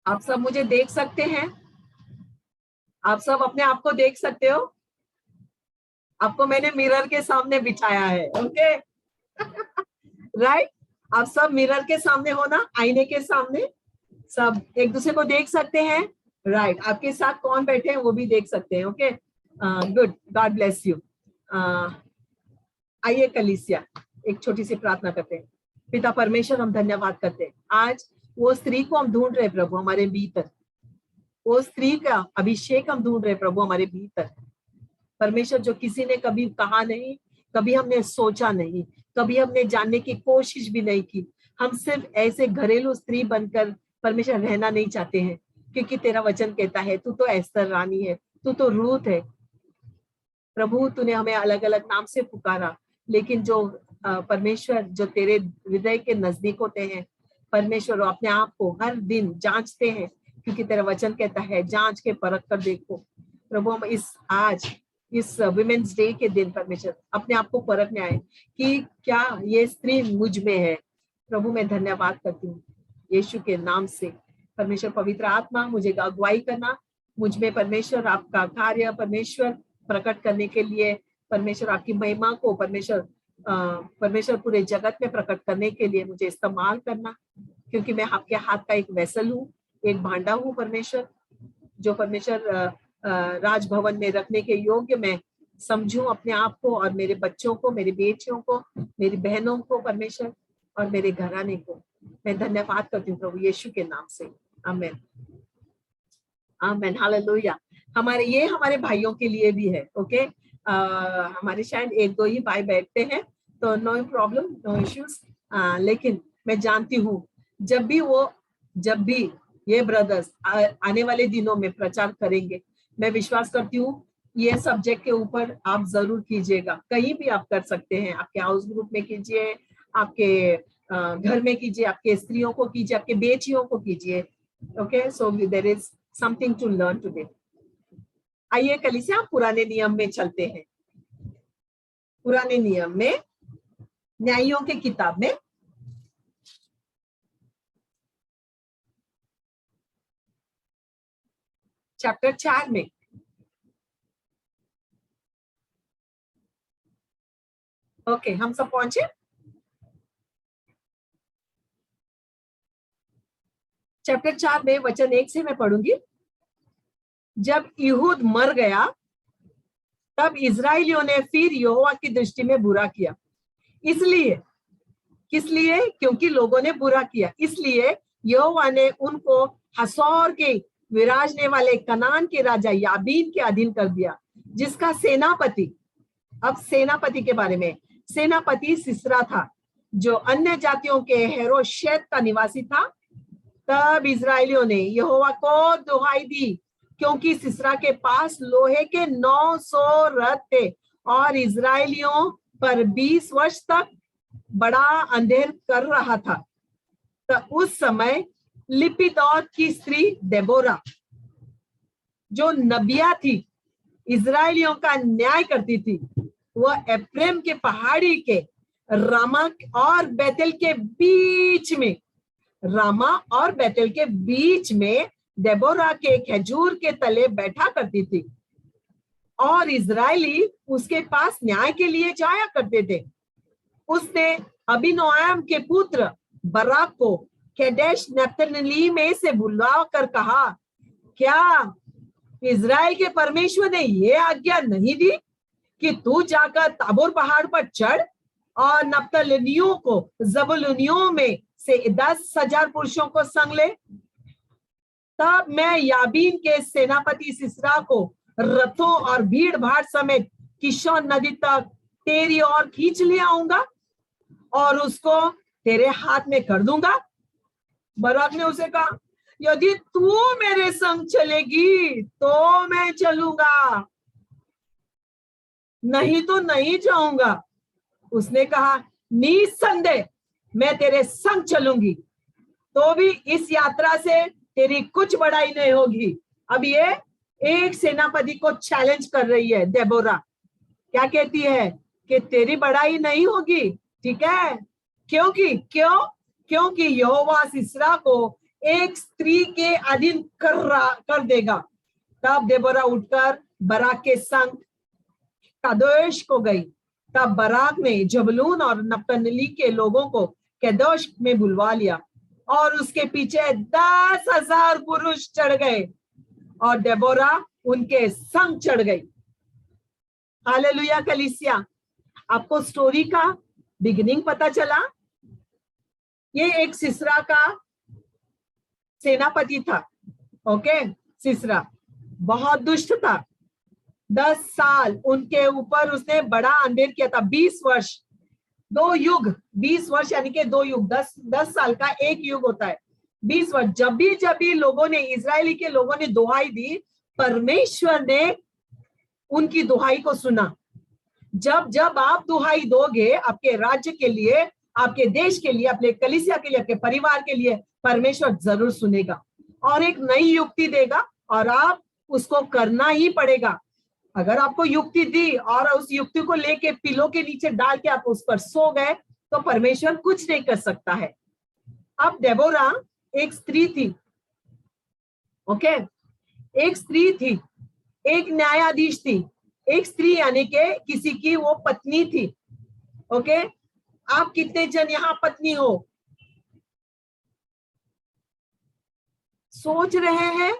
आप सब मुझे देख सकते हैं? आप सब अपने आप को देख सकते हो? आपको मैंने मिरर के सामने बिठाया है, ओके? राइट? आप सब मिरर के सामने हो ना, आईने के सामने सब एक दूसरे को देख सकते हैं, राइट? आपके साथ कौन बैठे हैं वो भी देख सकते हैं, okay? Good, God bless you. आइए कलीसिया एक छोटी सी प्रार्थना करते हैं। पिता परमेश्वर, हम धन्यवाद करते हैं, आज वो स्त्री को हम ढूंढ रहे प्रभु हमारे भीतर, वो स्त्री का अभिषेक हम ढूंढ रहे प्रभु हमारे भीतर। परमेश्वर, जो किसी ने कभी कहा नहीं, कभी हमने सोचा नहीं, कभी हमने जानने की कोशिश भी नहीं की, हम सिर्फ ऐसे घरेलू स्त्री बनकर परमेश्वर रहना नहीं चाहते हैं, क्योंकि तेरा वचन कहता है तू तो एस्तर रानी है, तू तो रूत है। प्रभु, तूने हमें अलग अलग नाम से पुकारा, लेकिन जो परमेश्वर जो तेरे हृदय के नजदीक होते हैं परमेश्वर, वो अपने आप को हर दिन जांचते हैं, क्योंकि तेरा वचन कहता है जांच के परख कर देखो। प्रभु, हम इस वुमेन्स डे के दिन परमेश्वर अपने आप को परखने आए कि क्या ये स्त्री मुझ में है। प्रभु, मैं धन्यवाद करती हूँ यीशु के नाम से। परमेश्वर, पवित्र आत्मा मुझे अगुवाई करना, मुझ में परमेश्वर आपका कार्य परमेश्वर प्रकट करने के लिए, परमेश्वर आपकी महिमा को परमेश्वर पूरे जगत में प्रकट करने के लिए मुझे इस्तेमाल करना, क्योंकि मैं आपके हाथ का एक वेसल हूँ, एक भांडा हूँ परमेश्वर, जो परमेश्वर राजभवन में रखने के योग्य मैं समझूं अपने आप को, और मेरे बच्चों को, मेरी बेटियों को, मेरी बहनों को परमेश्वर, और मेरे घराने को मैं धन्यवाद करती हूँ प्रभु यीशु के नाम से। आमीन, आमीन, हालेलुया। हमारे भाइयों के लिए भी है, ओके? हमारे शायद एक दो ही भाई बैठते हैं, तो नो प्रॉब्लम, नो इश्यूज। लेकिन मैं जानती हूँ जब भी ये ब्रदर्स आने वाले दिनों में प्रचार करेंगे, मैं विश्वास करती हूँ ये सब्जेक्ट के ऊपर आप जरूर कीजिएगा। कहीं भी आप कर सकते हैं, आपके हाउस ग्रुप में कीजिए, आपके घर में कीजिए, आपके स्त्रियों को कीजिए, आपके बेटियों को कीजिए, okay? So there is something to learn today. आइए कलीसिया पुराने नियम में चलते हैं। पुराने नियम में न्यायों के किताब में चैप्टर 4 में ओके, हम सब पहुंचे। चैप्टर 4 में वचन 1 से मैं पढ़ूंगी। जब यहूद मर गया तब इजराइलियों ने फिर यहोवा की दृष्टि में बुरा किया। किस लिए? क्योंकि लोगों ने बुरा किया, इसलिए यहोवा ने उनको हसोर के विराजने वाले कनान के राजा याबीन के अधीन कर दिया, जिसका सेनापति, अब सेनापति के बारे में, सेनापति सिसरा था, जो अन्य जातियों के हेरोशेत का निवासी था। तब इजराइलियों ने यहोवा को दुहाई दी, क्योंकि सिसरा के पास लोहे के 900 रथ थे, और इजराइलियों पर 20 वर्ष तक बड़ा अंधेर कर रहा था। तो उस समय लिपिदौत की स्त्री देबोरा, जो नबिया थी, इजराइलियों का न्याय करती थी, वह एफ्रेम के पहाड़ी के रामा और बैतल के बीच में, रामा और बैतल के बीच में देबोरा के खजूर के तले बैठा करती थी, और इजरायली उसके पास न्याय के लिए जाया करते थे। उसने अबीनोआम के पुत्र बराक को केदेश नप्तली में से बुला कर कहा, क्या इजराइल के परमेश्वर ने ये आज्ञा नहीं दी कि तू जाकर ताबोर पहाड़ पर चढ़ और नप्तलियों को जबूलूनियों में से 10,000 पुरुषों को संग ले? तब मैं याबीन के सेनापति सिसरा को रथों और भीड़ भाड़ समेत किशोन नदी तक तेरी ओर खींच ले आऊंगा और उसको तेरे हाथ में कर दूंगा। बराक ने उसे कहा, यदि तू मेरे संग चलेगी तो मैं चलूंगा, नहीं तो नहीं जाऊंगा। उसने कहा, निसंदेह मैं तेरे संग चलूंगी, तो भी इस यात्रा से तेरी कुछ बड़ाई नहीं होगी। अब ये एक सेनापति को चैलेंज कर रही है देबोरा। क्या कहती है? कि तेरी बड़ाई नहीं होगी, ठीक है? क्योंकि यहोवा सिसरा को एक स्त्री के अधीन कर देगा। तब देबोरा उठकर बराक के संग कदेश को गई। तब बराक ने जबलून और नप्तली के लोगों को कदेश में बुलवा लिया और उसके पीछे 10,000 पुरुष चढ़ गए और देबोरा उनके संग चढ़ गई। हालेलुया कलीसिया, आपको स्टोरी का बिगिनिंग पता चला? ये एक सिसरा का सेनापति था। ओके, सिसरा बहुत दुष्ट था। 10 साल उनके ऊपर उसने बड़ा अंधेर किया था। 20 वर्ष, 2 युग, 20 वर्ष यानी कि 2 युग, 10 साल का एक युग होता है। 20 वर्ष जब भी लोगों ने, इजरायली के लोगों ने दुहाई दी, परमेश्वर ने उनकी दुहाई को सुना। जब आप दुहाई दोगे आपके राज्य के लिए, आपके देश के लिए, अपने कलीसिया के लिए, आपके परिवार के लिए, परमेश्वर जरूर सुनेगा और एक नई युक्ति देगा और आप उसको करना ही पड़ेगा। अगर आपको युक्ति दी और उस युक्ति को लेके पिलो के नीचे डाल के आप उस पर सो गए तो परमेश्वर कुछ नहीं कर सकता है। अब देबोरा एक स्त्री थी। ओके, एक स्त्री थी, एक न्यायाधीश थी। एक स्त्री यानी के किसी की वो पत्नी थी। ओके, आप कितने जन यहाँ पत्नी हो? सोच रहे हैं?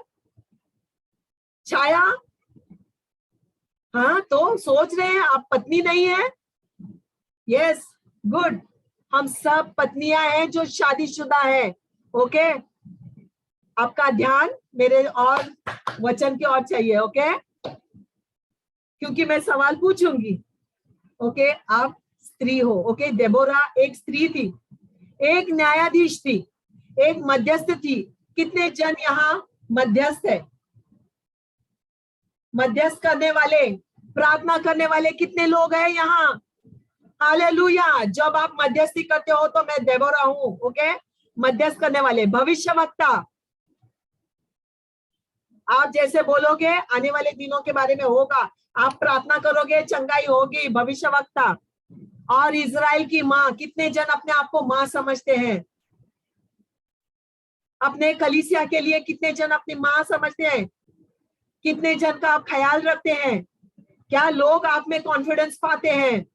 छाया, हाँ, तो सोच रहे हैं आप पत्नी नहीं है? Yes, good. हम सब पत्नियां हैं जो शादीशुदा है। ओके, आपका ध्यान मेरे और वचन की ओर चाहिए। ओके, क्योंकि मैं सवाल पूछूंगी। ओके, आप स्त्री हो। ओके, देबोरा एक स्त्री थी, एक न्यायाधीश थी, एक मध्यस्थ थी। कितने जन यहाँ मध्यस्थ है? मध्यस्थ करने वाले, प्रार्थना करने वाले कितने लोग हैं यहाँ? हालेलुया। जब आप मध्यस्थी करते हो तो मैं देबोरा हूं। ओके, मध्यस्थ करने वाले, भविष्यवक्ता। आप जैसे बोलोगे आने वाले दिनों के बारे में होगा, आप प्रार्थना करोगे चंगाई होगी, भविष्यवक्ता। और इजराइल की माँ, कितने जन अपने आप को माँ समझते हैं? अपने कलीसिया के लिए कितने जन अपनी माँ समझते हैं? कितने जन का आप ख्याल रखते हैं? क्या लोग आप में कॉन्फिडेंस पाते हैं?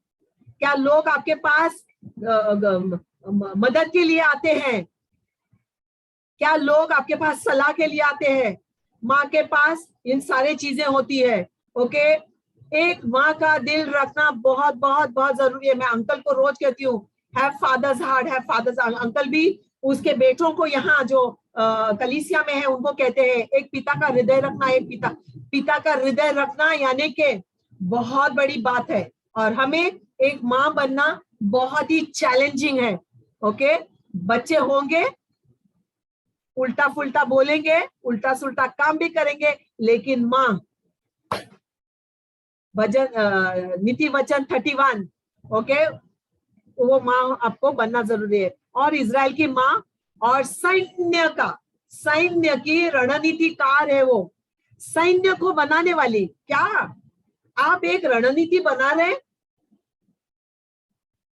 क्या लोग आपके पास मदद के लिए आते हैं? क्या लोग आपके पास सलाह के लिए आते हैं? माँ के पास इन सारी चीजें होती है। ओके, एक माँ का दिल रखना बहुत बहुत बहुत जरूरी है। मैं अंकल को रोज कहती हूँ, have fathers heart, have fathers heart. Uncle भी उसके बेटों को यहाँ जो कलीसिया में है उनको कहते हैं एक पिता का हृदय रखना। एक पिता का हृदय रखना यानी कि बहुत बड़ी बात है और हमें एक माँ बनना बहुत ही चैलेंजिंग है। ओके, बच्चे होंगे, उल्टा फुल्टा बोलेंगे, उल्टा सुल्टा काम भी करेंगे, लेकिन माँ, भजन नीति वचन 31, ओके, वो माँ आपको बनना जरूरी है। और इजराइल की माँ और सैन्य की रणनीतिकार है वो, सैन्य को बनाने वाली। क्या आप एक रणनीति बना रहे?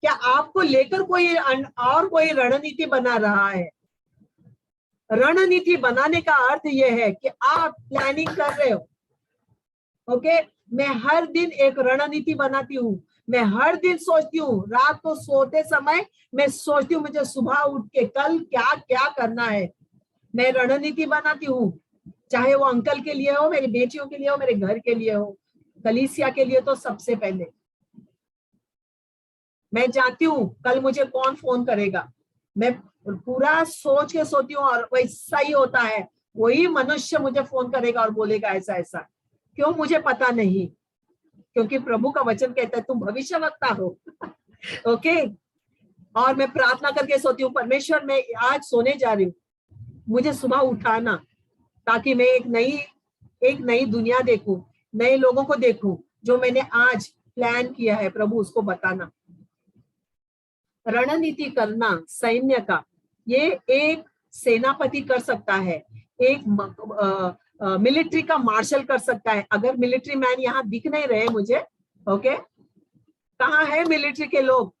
क्या आपको लेकर कोई और कोई रणनीति बना रहा है? रणनीति बनाने का अर्थ यह है कि आप प्लानिंग कर रहे हो। ओके, मैं हर दिन एक रणनीति बनाती हूँ। मैं हर दिन सोचती हूँ, रात को सोते समय मैं सोचती हूँ मुझे सुबह उठ के कल क्या क्या करना है। मैं रणनीति बनाती हूँ, चाहे वो अंकल के लिए हो, मेरी बेटियों के लिए हो, मेरे घर के लिए हो, कलीसिया के लिए। तो सबसे पहले मैं जानती हूँ कल मुझे कौन फोन करेगा। मैं पूरा सोच के सोती हूँ और वैसा ही होता है। वही मनुष्य मुझे फोन करेगा और बोलेगा ऐसा ऐसा। क्यों? मुझे पता नहीं, क्योंकि प्रभु का वचन कहता है तुम भविष्यवक्ता हो। ओके, और मैं प्रार्थना करके सोती हूँ, परमेश्वर मैं आज सोने जा रही हूँ, मुझे सुबह उठाना ताकि मैं एक नई दुनिया देखूं, नए लोगों को देखूं। जो मैंने आज प्लान किया है प्रभु उसको बताना। रणनीति करना सैन्य का, ये एक सेनापति कर सकता है, एक मिलिट्री का मार्शल कर सकता है। अगर मिलिट्री मैन यहाँ दिख नहीं रहे मुझे, ओके, कहाँ है मिलिट्री के लोग?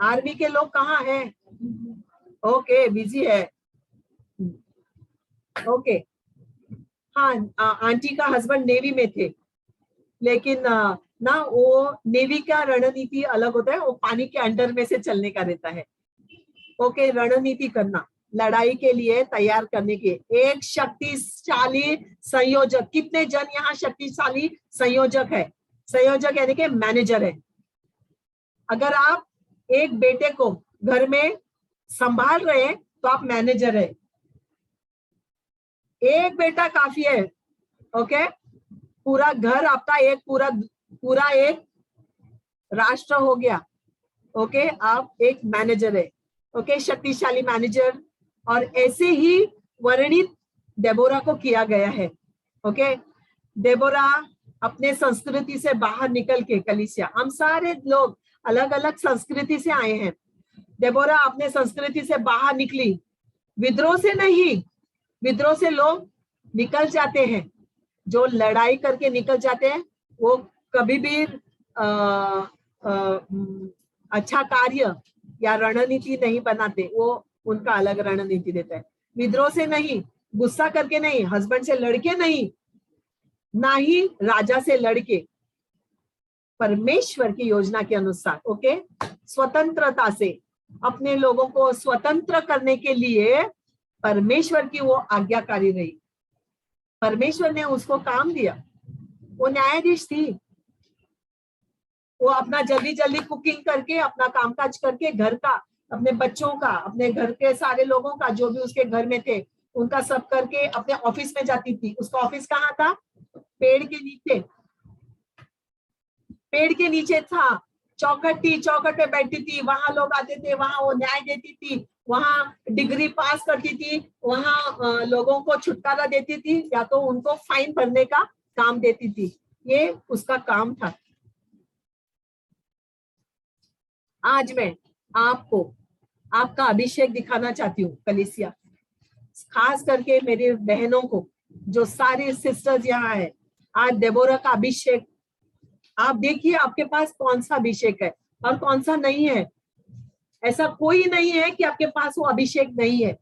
आर्मी के लोग कहाँ हैं? ओके, बिजी है। ओके, हाँ, आंटी का हस्बैंड नेवी में थे, लेकिन ना वो नेवी का रणनीति अलग होता है, वो पानी के अंडर में से चलने का रहता है। ओके, रणनीति करना, लड़ाई के लिए तैयार करने के एक शक्तिशाली संयोजक। कितने जन यहाँ शक्तिशाली संयोजक है? संयोजक यानी कि मैनेजर है। अगर आप एक बेटे को घर में संभाल रहे हैं तो आप मैनेजर है। एक बेटा काफी है। ओके, पूरा घर आपका एक पूरा एक राष्ट्र हो गया। ओके, आप एक मैनेजर है। ओके, शक्तिशाली मैनेजर। और ऐसे ही वर्णित डेबोरा को किया गया है। ओके, डेबोरा अपने संस्कृति से बाहर निकल के, कलीसिया हम सारे लोग अलग अलग संस्कृति से आए हैं। डेबोरा अपने संस्कृति से बाहर निकली, विद्रोह से नहीं। विद्रोह से लोग निकल जाते हैं, जो लड़ाई करके निकल जाते हैं वो कभी भी अच्छा कार्य या रणनीति नहीं बनाते, वो उनका अलग रणनीति देता है। विद्रोह से नहीं, गुस्सा करके नहीं, हस्बैंड से लड़के नहीं, ना ही राजा से लड़के, परमेश्वर की योजना के अनुसार। ओके, स्वतंत्रता से अपने लोगों को स्वतंत्र करने के लिए परमेश्वर की वो आज्ञाकारी रही। परमेश्वर ने उसको काम दिया, वो न्यायाधीश थी। वो अपना जल्दी जल्दी कुकिंग करके, अपना कामकाज करके, घर का, अपने बच्चों का, अपने घर के सारे लोगों का, जो भी उसके घर में थे उनका सब करके अपने ऑफिस में जाती थी। उसका ऑफिस कहाँ था? पेड़ के नीचे। पेड़ के नीचे था, चौखट थी, चौखट पे बैठती थी, वहां लोग आते थे, वहां वो न्याय देती थी, वहां डिग्री पास करती थी, वहां लोगों को छुटकारा देती थी, या तो उनको फाइन भरने का काम देती थी। ये उसका काम था। आज मैं आपको आपका अभिषेक दिखाना चाहती हूँ, कलीसिया, खास करके मेरी बहनों को, जो सारी सिस्टर्स यहाँ है। आज डेबोरा का अभिषेक आप देखिए, आपके पास कौन सा अभिषेक है और कौन सा नहीं है। ऐसा कोई नहीं है कि आपके पास वो अभिषेक नहीं है।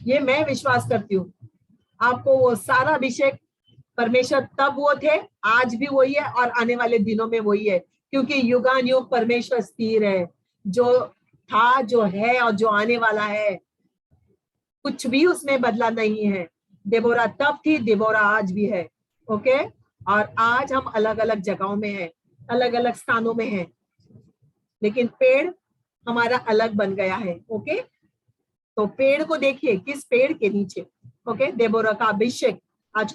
ये मैं विश्वास करती हूँ, आपको वो सारा अभिषेक परमेश्वर तब वो थे, आज भी वही है और आने वाले दिनों में वही है, क्योंकि युगानुयुग परमेश्वर स्थिर है। जो था, जो है और जो आने वाला है, कुछ भी उसमें बदला नहीं है। डेबोरा तब थी, डेबोरा आज भी है। ओके, और आज हम अलग अलग जगहों में हैं, अलग अलग स्थानों में हैं, लेकिन पेड़ हमारा अलग बन गया है। ओके, तो पेड़ को देखिए, किस पेड़ के नीचे। ओके, डेबोरा का अभिषेक आज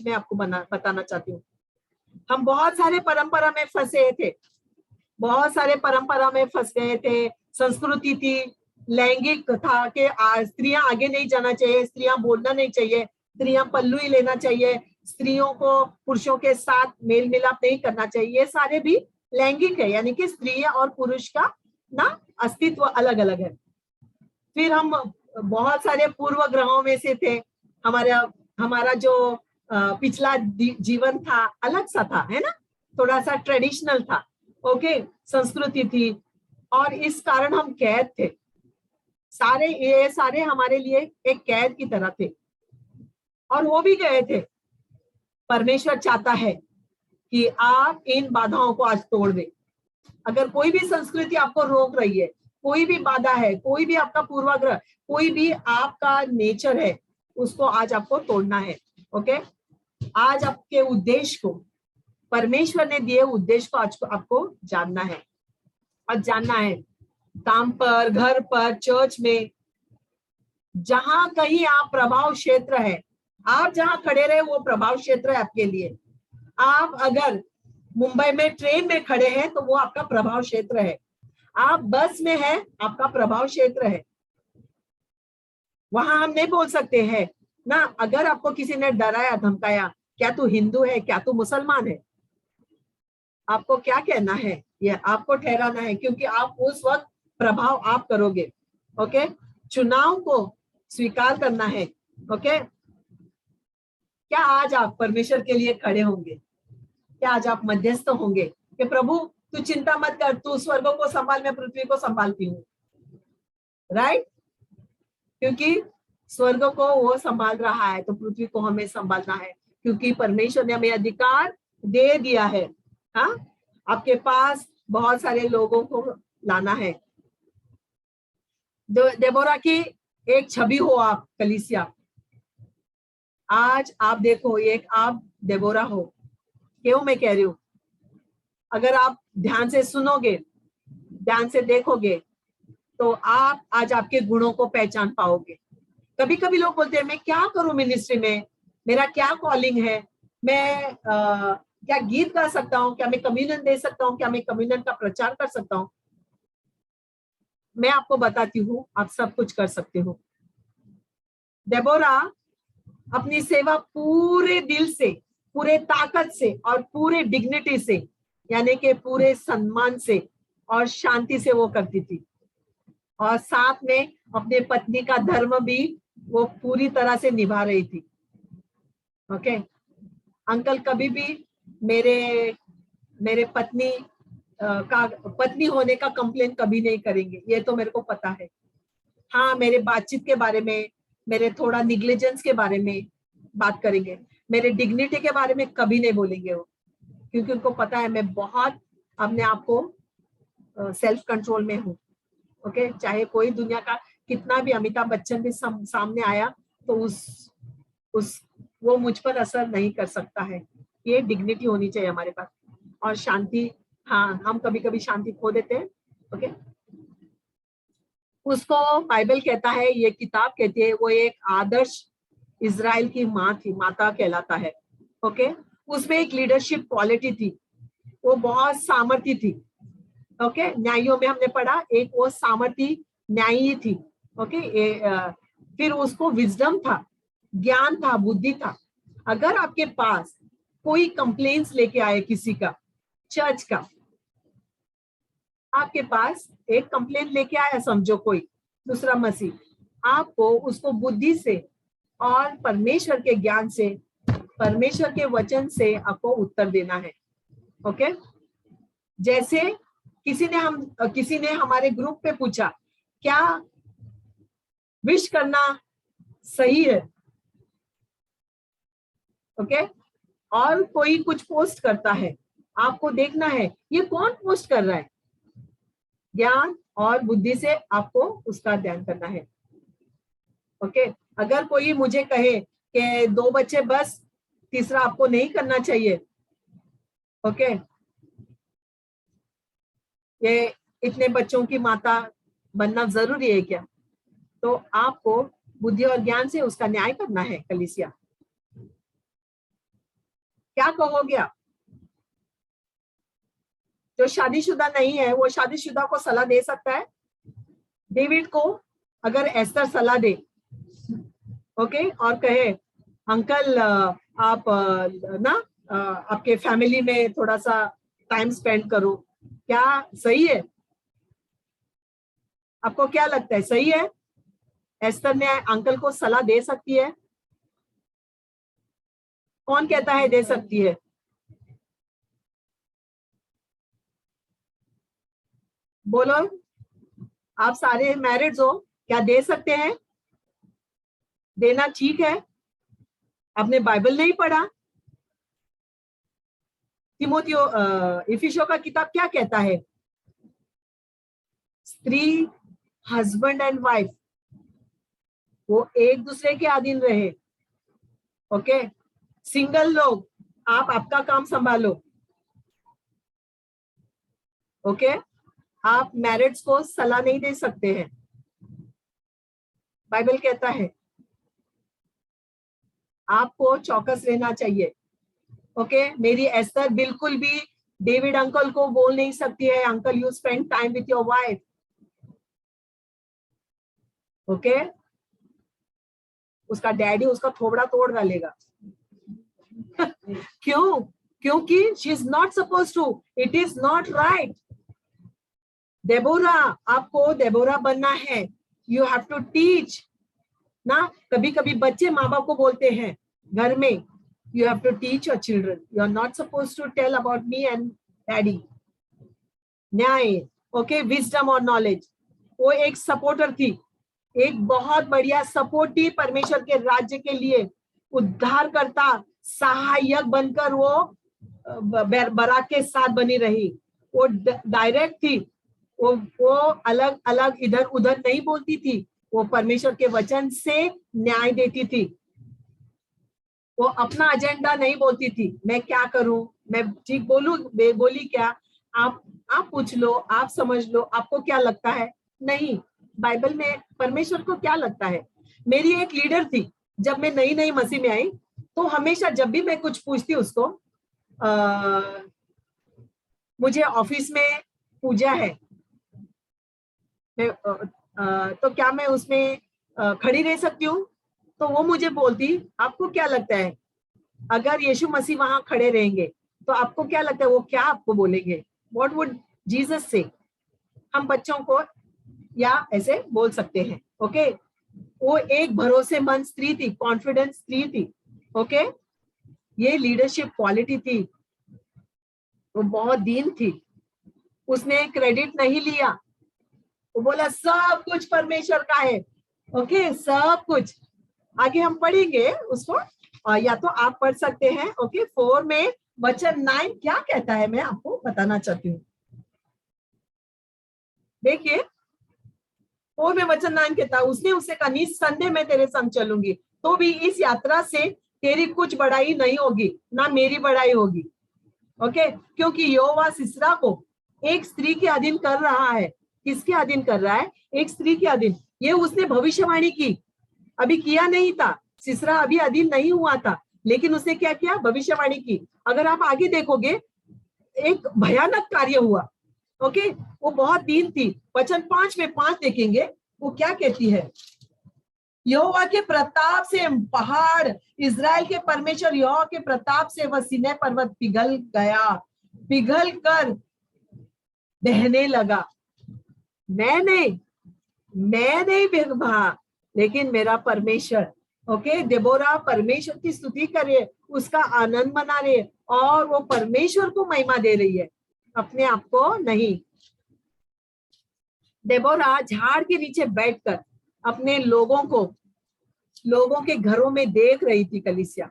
मैं आपको बताना चाहती हूँ। हम बहुत सारे परंपरा में फंसे थे, बहुत सारे परंपरा में फंस गए थे। संस्कृति थी, लैंगिक था कि स्त्रियां आगे नहीं जाना चाहिए, स्त्रियां बोलना नहीं चाहिए, स्त्रियां पल्लू ही लेना चाहिए, स्त्रियों को पुरुषों के साथ मेल मिलाप नहीं करना चाहिए। ये सारे भी लैंगिक है, यानी कि स्त्री और पुरुष का ना अस्तित्व अलग अलग है। फिर हम बहुत सारे पूर्व ग्रहों में से थे। हमारा जो पिछला जीवन था अलग सा था, है ना, थोड़ा सा ट्रेडिशनल था। ओके, संस्कृति थी, और इस कारण हम कैद थे। ये सारे हमारे लिए एक कैद की तरह थे, और वो भी गए थे। परमेश्वर चाहता है कि आप इन बाधाओं को आज तोड़ दे। अगर कोई भी संस्कृति आपको रोक रही है, कोई भी बाधा है, कोई भी आपका पूर्वाग्रह, कोई भी आपका नेचर है, उसको आज आपको तोड़ना है। ओके, आज आपके उद्देश्य को, परमेश्वर ने दिए उद्देश्य को आज आपको जानना है। और जानना है काम पर, घर पर, चर्च में, जहां कहीं आप प्रभाव क्षेत्र है। आप जहां खड़े रहे वो प्रभाव क्षेत्र है आपके लिए। आप अगर मुंबई में ट्रेन में खड़े हैं तो वो आपका प्रभाव क्षेत्र है। आप बस में है, आपका प्रभाव क्षेत्र है। वहां हम नहीं बोल सकते हैं ना, अगर आपको किसी ने डराया धमकाया, क्या तू हिंदू है, क्या तू मुसलमान है, आपको क्या कहना है, ये आपको ठहराना है, क्योंकि आप उस वक्त प्रभाव आप करोगे। ओके, चुनाव को स्वीकार करना है। ओके, क्या आज आप परमेश्वर के लिए खड़े होंगे? क्या आज आप मध्यस्थ होंगे कि प्रभु तू चिंता मत कर, तू स्वर्गों को संभाल, मैं पृथ्वी को संभालती हूँ। राइट? क्योंकि स्वर्ग को वो संभाल रहा है, तो पृथ्वी को हमें संभालना है, क्योंकि परमेश्वर ने हमें अधिकार दे दिया है। हाँ, आपके पास बहुत सारे लोगों को लाना है। देबोरा की एक छवि हो आप कलीसिया। आज आप देखो, एक आप देबोरा हो। क्यों मैं कह रही हूं? अगर आप ध्यान से सुनोगे, ध्यान से देखोगे, तो आप आज आपके गुणों को पहचान पाओगे। कभी कभी लोग बोलते हैं मैं क्या करूं मिनिस्ट्री में, मेरा क्या कॉलिंग है, मैं क्या गीत गा सकता हूं, क्या मैं कम्युनियन दे सकता हूं, क्या मैं कम्युनियन का प्रचार कर सकता हूं? मैं आपको बताती हूँ, आप सब कुछ कर सकते हो। देबोरा अपनी सेवा पूरे दिल से, पूरे ताकत से और पूरे डिग्निटी से, यानी कि पूरे सम्मान से और शांति से वो करती थी, और साथ में अपने पत्नी का धर्म भी वो पूरी तरह से निभा रही थी। ओके, अंकल कभी भी मेरे पत्नी होने का कंप्लेन कभी नहीं करेंगे, ये तो मेरे को पता है। हाँ, मेरे बातचीत के बारे में, मेरे थोड़ा निग्लिजेंस के बारे में बात करेंगे, मेरे डिग्निटी के बारे में कभी नहीं बोलेंगे वो, क्योंकि उनको पता है मैं बहुत अपने आप को सेल्फ कंट्रोल में हूँ। ओके, चाहे कोई दुनिया का कितना भी अमिताभ बच्चन भी सामने आया, तो वो मुझ पर असर नहीं कर सकता है। ये डिग्निटी होनी चाहिए हमारे पास, और शांति। हाँ, हम कभी कभी शांति खो देते हैं। ओके, उसको बाइबल कहता है, ये किताब कहती है, वो एक आदर्श इजराइल की माँ थी, माता कहलाता है। ओके, उसमें एक लीडरशिप क्वालिटी थी, वो बहुत सामर्थ्य थी। ओके, न्यायियों में हमने पढ़ा, एक वो सामर्थ्य न्यायी थी। ओके, फिर उसको विजडम था, ज्ञान था, बुद्धि था। अगर आपके पास कोई कंप्लेंट्स लेके आए किसी का, चर्च का, आपके पास एक कंप्लेंट लेके आया, समझो कोई दूसरा मसीह, आपको उसको बुद्धि से और परमेश्वर के ज्ञान से, परमेश्वर के वचन से आपको उत्तर देना है। ओके, जैसे किसी ने हमारे ग्रुप पे पूछा, क्या विश करना सही है? ओके, और कोई कुछ पोस्ट करता है, आपको देखना है ये कौन पोस्ट कर रहा है। ज्ञान और बुद्धि से आपको उसका ध्यान करना है। ओके, अगर कोई मुझे कहे कि 2 बच्चे बस, तीसरा आपको नहीं करना चाहिए, ओके, ये इतने बच्चों की माता बनना जरूरी है क्या? तो आपको बुद्धि और ज्ञान से उसका न्याय करना है। कलीसिया, क्या कहोगे आप? जो शादीशुदा नहीं है, वो शादीशुदा को सलाह दे सकता है। डेविड को अगर एस्तर सलाह दे, ओके, और कहे अंकल आप ना आपके फैमिली में थोड़ा सा टाइम स्पेंड करो, क्या सही है? आपको क्या लगता है, सही है? एस्तर ने अंकल को सलाह दे सकती है? कौन कहता है दे सकती है? बोलो, आप सारे मैरिड हो, क्या दे सकते हैं? देना ठीक है? आपने बाइबल नहीं पढ़ा? तिमोथियो इफिसियों का किताब क्या कहता है? स्त्री, हस्बैंड एंड वाइफ, वो एक दूसरे के अधीन रहे। ओके, सिंगल लोग, आप आपका काम संभालो। ओके, आप मैरिड्स को सलाह नहीं दे सकते हैं, बाइबल कहता है। आपको चौकस रहना चाहिए। ओके, मेरी एस्तर बिल्कुल भी डेविड अंकल को बोल नहीं सकती है, uncle you spend time with your wife. Okay, उसका डैडी उसका थोबड़ा तोड़ डालेगा। क्यों? क्योंकि she is not suppose to, it is not right. Deborah, आपको देबोरा बनना है। यू हैव टू टीच ना। कभी कभी बच्चे माँ बाप को बोलते हैं घर में, you have to teach your children, you are not supposed to tell about me and daddy. न्याय, ओके, विजडम और नॉलेज। वो एक सपोर्टर थी, एक बहुत बढ़िया सपोर्टिव परमेश्वर के राज्य के लिए उद्धारकर्ता सहायक बनकर वो बराक के साथ बनी रही। वो डायरेक्ट थी, वो अलग अलग इधर उधर नहीं बोलती थी, वो परमेश्वर के वचन से न्याय देती थी। वो अपना एजेंडा नहीं बोलती थी, मैं क्या करूं, मैं ठीक बोलूं बोली क्या, आप पूछ लो, आप समझ लो, आपको क्या लगता है। नहीं, बाइबल में परमेश्वर को क्या लगता है। मेरी एक लीडर थी, जब मैं नई नई मसीह में आई, तो हमेशा जब भी मैं कुछ पूछती उसको, मुझे ऑफिस में पूजा है, मैं तो क्या मैं उसमें खड़ी रह सकती हूँ। तो वो मुझे बोलती, आपको क्या लगता है अगर यीशु मसीह वहां खड़े रहेंगे तो आपको क्या लगता है वो क्या आपको बोलेंगे, व्हाट वुड जीसस से। हम बच्चों को या ऐसे बोल सकते हैं। ओके, वो एक भरोसेमंद स्त्री थी, कॉन्फिडेंस स्त्री थी। ओके, ये लीडरशिप क्वालिटी थी। वो बहुत दीन थी, उसने क्रेडिट नहीं लिया, वो बोला सब कुछ परमेश्वर का है। ओके, सब कुछ। आगे हम पढ़ेंगे उसको, या तो आप पढ़ सकते हैं। ओके, 4 में वचन 9 क्या कहता है, मैं आपको बताना चाहती हूँ। देखिए 4 में वचन 9 कहता है, उसने उसे कहा, निस्संदेह मैं तेरे संग चलूंगी, तो भी इस यात्रा से तेरी कुछ बढ़ाई नहीं होगी, ना मेरी बढ़ाई होगी। ओके, क्योंकि यहोवा सिसरा को एक स्त्री के अधीन कर रहा है। किसके अधीन कर रहा है? एक स्त्री के अधीन। ये उसने भविष्यवाणी की, अभी किया नहीं था, सिसरा अभी अधीन नहीं हुआ था, लेकिन उसने क्या किया? भविष्यवाणी की। अगर आप आगे देखोगे, एक भयानक कार्य हुआ। ओके, वो बहुत दीन थी। वचन 5 में 5 देखेंगे, वो क्या कहती है। यहोवा के प्रताप से पहाड़, इज़राइल के परमेश्वर यहोवा के प्रताप से वह सीनै पर्वत पिघल गया, पिघल कर बहने लगा। मैं नहीं पिघला, लेकिन मेरा परमेश्वर। ओके, देबोरा परमेश्वर की स्तुति कर रही है, उसका आनंद मना रही है, और वो परमेश्वर को महिमा दे रही है, अपने आप को नहीं। देबोरा झाड़ के नीचे बैठकर अपने लोगों के घरों में देख रही थी कलीसिया।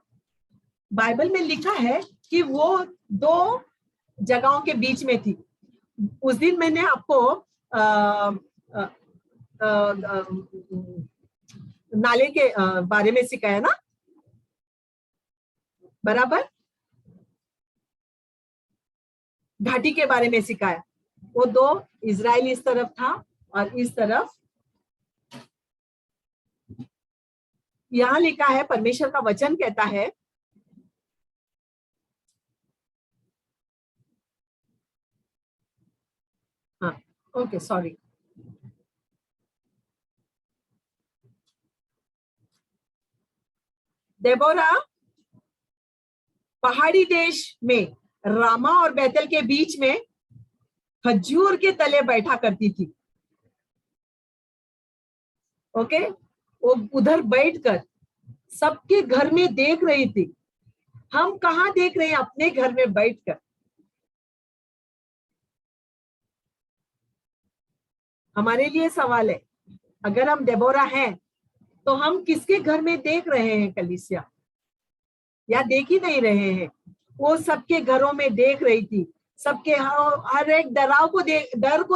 बाइबल में लिखा है कि वो 2 जगहों के बीच में थी। उस दिन मैंने आपको नाले के बारे में सिखाया ना, बराबर, घाटी के बारे में सिखाया। वो 2 इजराइल इस तरफ था और इस तरफ। यहां लिखा है, परमेश्वर का वचन कहता है, हाँ ओके सॉरी, देबोरा पहाड़ी देश में रामा और बैतल के बीच में खजूर के तले बैठा करती थी। ओके, वो उधर बैठकर सबके घर में देख रही थी। हम कहाँ देख रहे हैं? अपने घर में बैठकर। हमारे लिए सवाल है, अगर हम देबोरा हैं तो हम किसके घर में देख रहे हैं कलीसिया, या देख ही नहीं रहे हैं? वो सबके घरों में देख रही थी, सबके हर एक डर को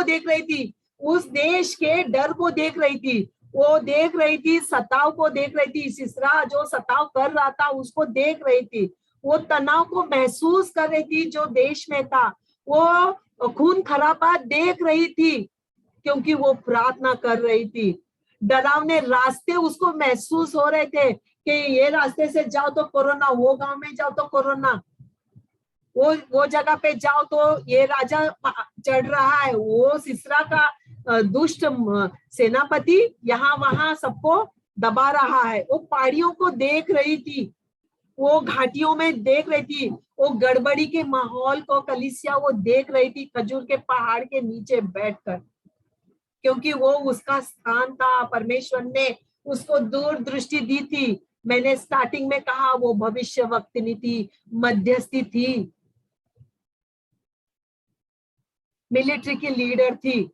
देख रही थी, उस देश के डर को देख रही थी, वो देख रही थी, सताव को देख रही थी, सिसरा जो सताव कर रहा था उसको देख रही थी, वो तनाव को महसूस कर रही थी जो देश में था, वो खून खराबा देख रही थी, क्योंकि वो प्रार्थना कर रही थी। डरावने रास्ते उसको महसूस हो रहे थे कि ये रास्ते से जाओ तो कोरोना, वो गांव में जाओ तो कोरोना, वो जगह पे जाओ तो ये राजा चढ़ रहा है, वो सिसरा का दुष्ट सेनापति यहाँ वहां सबको दबा रहा है। वो पहाड़ियों को देख रही थी, वो घाटियों में देख रही थी, वो गड़बड़ी के माहौल को कलीसिया वो देख रही थी खजूर के पहाड़ के नीचे बैठकर, क्योंकि वो उसका स्थान था। परमेश्वर ने उसको दूर दृष्टि दी थी। मैंने स्टार्टिंग में कहा वो भविष्य वक्तनी थी, मध्यस्थी थी, मिलिट्री की लीडर थी।